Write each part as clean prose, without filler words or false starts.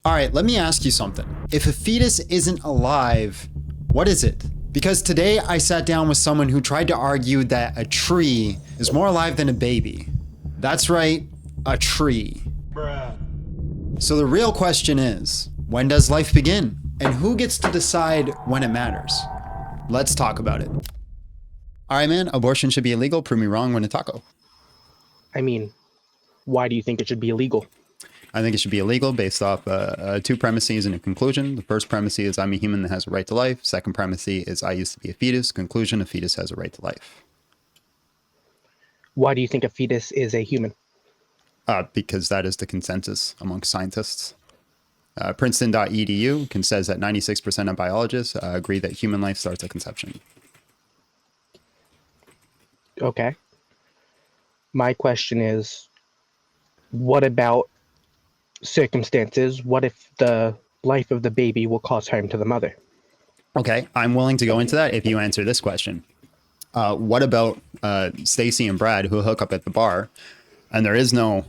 All right, let me ask you something. If a fetus isn't alive, what is it? Because today I sat down with someone who tried to argue that a tree is more alive than a baby. That's right, a tree. Bruh. So the real question is, when does life begin? And who gets to decide when it matters? Let's talk about it. All right, man, abortion should be illegal. Prove me wrong when a taco. I mean, why do you think it should be illegal? I think it should be illegal based off two premises and a conclusion. The first premise is I'm a human that has a right to life. Second premise is I used to be a fetus. Conclusion, a fetus has a right to life. Why do you think a fetus is a human? Because that is the consensus amongst scientists. Princeton.edu says that 96% of biologists agree that human life starts at conception. Okay. My question is, what about circumstances? What if the life of the baby will cause harm to the mother? Okay, I'm willing to go into that if you answer this question. What about Stacy and Brad who hook up at the bar and there is no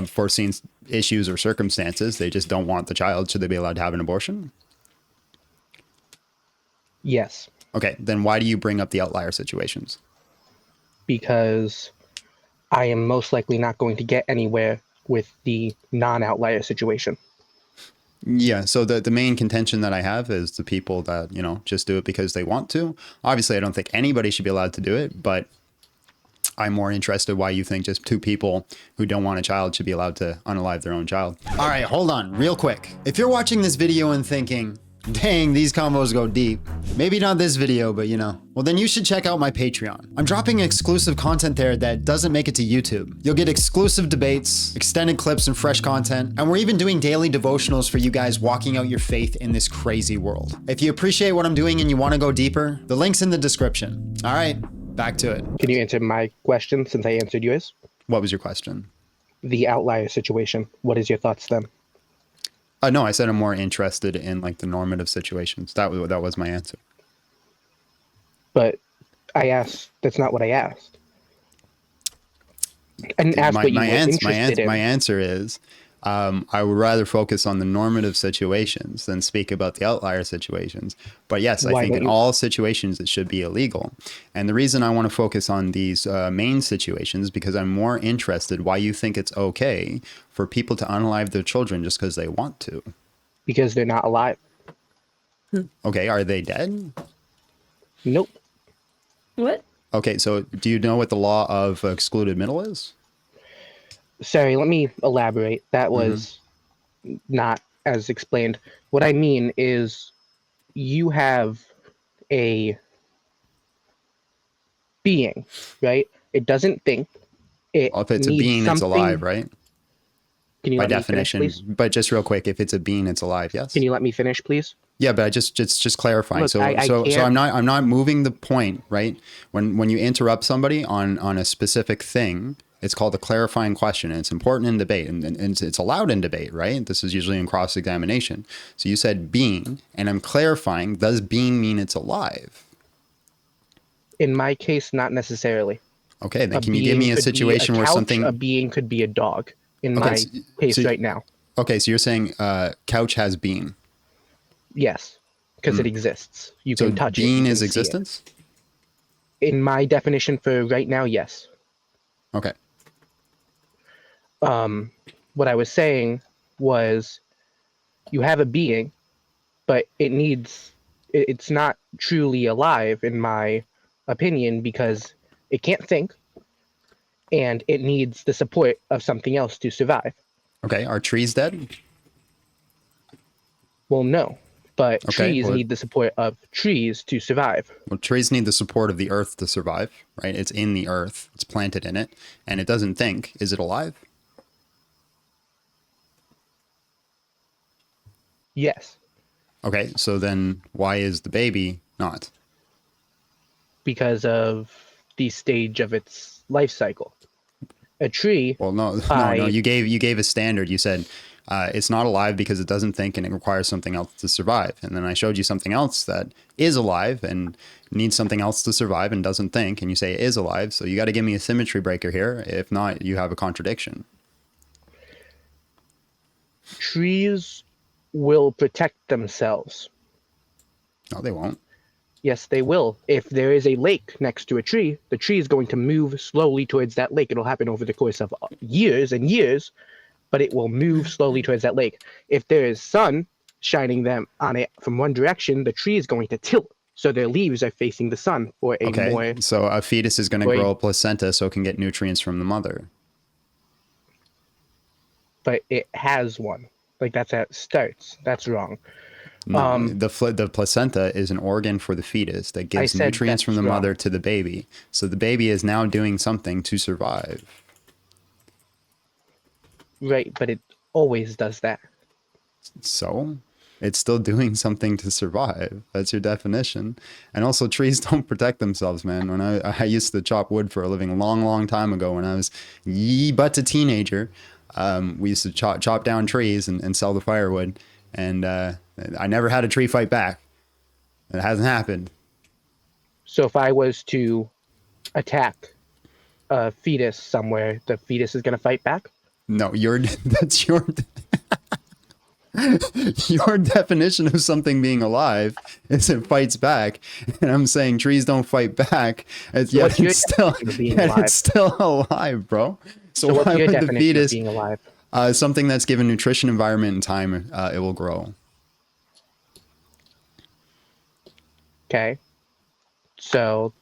foreseen issues or circumstances? They just don't want the child. Should they be allowed to have an abortion? Yes. Okay, then why do you bring up the outlier situations? Because I am most likely not going to get anywhere with the non-outlier situation. Yeah, so the main contention that I have is the people that, just do it because they want to. Obviously, I don't think anybody should be allowed to do it, but I'm more interested why you think just two people who don't want a child should be allowed to unalive their own child. All right, hold on real quick. If you're watching this video and thinking, dang, these combos go deep. Maybe not this video, but well, then you should check out my Patreon. I'm dropping exclusive content there that doesn't make it to YouTube. You'll get exclusive debates, extended clips, and fresh content. And we're even doing daily devotionals for you guys walking out your faith in this crazy world. If you appreciate what I'm doing and you want to go deeper, the link's in the description. All right, back to it. Can you answer my question since I answered yours? What was your question? The outlier situation. What is your thoughts then? No, I said I'm more interested in the normative situations. That was my answer. But I asked, that's not what I asked. I didn't ask what you were interested in. My answer is, I would rather focus on the normative situations than speak about the outlier situations. But yes, I think in all situations it should be illegal. And the reason I want to focus on these main situations is because I'm more interested why you think it's okay for people to unalive their children just because they want to. Because they're not alive. Okay, are they dead? Nope. What? Okay, so do you know what the law of excluded middle is? Sorry, let me elaborate. That was not as explained. What I mean is you have a being, right? It doesn't think. If it's a being, it's alive, right? Can you by let definition, me finish, please? But just real quick, if it's a being, it's alive. Yes. Can you let me finish, please? Yeah, but just clarifying. Look, So I I'm not moving the point, right? When you interrupt somebody on a specific thing, it's called a clarifying question, and it's important in debate, and it's allowed in debate, right? This is usually in cross-examination. So you said being, and I'm clarifying, does being mean it's alive? In my case, not necessarily. Okay, then can you give me a situation where something... A being could be a dog, in my case right now. Okay, so you're saying couch has being. Yes, because it exists. You can touch it. Being is existence? In my definition for right now, yes. Okay. What I was saying was you have a being, but it's not truly alive in my opinion because it can't think and it needs the support of something else to survive. Okay, are trees dead? Well, no, but trees need the support of trees to survive. Well, trees need the support of the earth to survive, right? It's in the earth, it's planted in it, and it doesn't think. Is it alive? Yes. Okay, so then why is the baby not? Because of the stage of its life cycle. A tree. Well, no. You gave a standard. You said it's not alive because it doesn't think and it requires something else to survive. And then I showed you something else that is alive and needs something else to survive and doesn't think. And you say it is alive. So you got to give me a symmetry breaker here. If not, you have a contradiction. Trees will protect themselves. No, they won't. Yes, they will. If there is a lake next to a tree, the tree is going to move slowly towards that lake. It'll happen over the course of years and years, but it will move slowly towards that lake. If there is sun shining them on it from one direction, the tree is going to tilt, so their leaves are facing the sun for a Okay, more. so a fetus is going to Wait. grow a placenta so it can get nutrients from the mother. But it has one. Like that's how it starts. That's wrong. No, the placenta is an organ for the fetus that gives said nutrients from the that's wrong. mother to the baby. So the baby is now doing something to survive. Right, but it always does that. So it's still doing something to survive. That's your definition. And also trees don't protect themselves, man. When I used to chop wood for a living a long, long time ago when I was but a teenager, we used to chop down trees and sell the firewood. And I never had a tree fight back. It hasn't happened. So if I was to attack a fetus somewhere, the fetus is going to fight back? No, that's your your definition of something being alive is it fights back, and I'm saying trees don't fight back. What's your It's still definition of being yet alive? it's still alive, bro. So what's why your would the definition of fetus being alive? something that's given nutrition, environment, and time? It will grow. Okay. So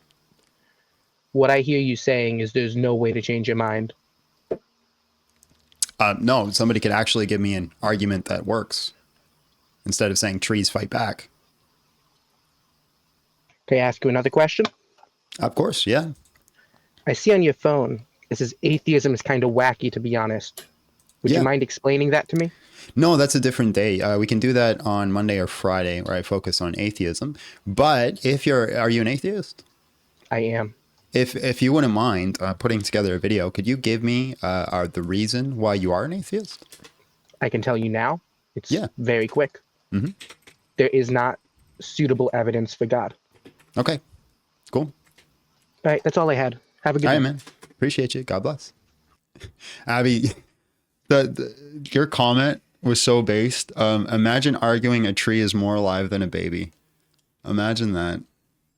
what I hear you saying is there's no way to change your mind. No, somebody could actually give me an argument that works instead of saying trees fight back. Can I ask you another question? Of course, yeah. I see on your phone, it says atheism is kind of wacky, to be honest. Would Yeah. you mind explaining that to me? No, that's a different day. We can do that on Monday or Friday, where I focus on atheism. But are you an atheist? I am. If you wouldn't mind putting together a video, could you give me the reason why you are an atheist? I can tell you now. It's Yeah. very quick. Mhm. There is not suitable evidence for God. Okay, cool. All right, that's all I had. Have a good All right, day. man. Appreciate you. God bless. Abby, your comment was so based. Imagine arguing a tree is more alive than a baby. Imagine that.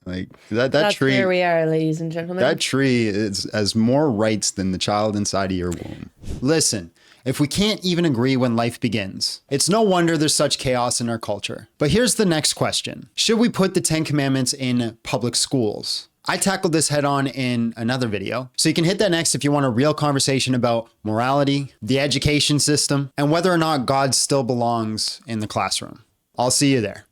Like that That's tree. where we are, ladies and gentlemen. That tree has more rights than the child inside of your womb. Listen, if we can't even agree when life begins, it's no wonder there's such chaos in our culture. But here's the next question. Should we put the 10 Commandments in public schools? I tackled this head on in another video, so you can hit that next if you want a real conversation about morality, the education system, and whether or not God still belongs in the classroom. I'll see you there.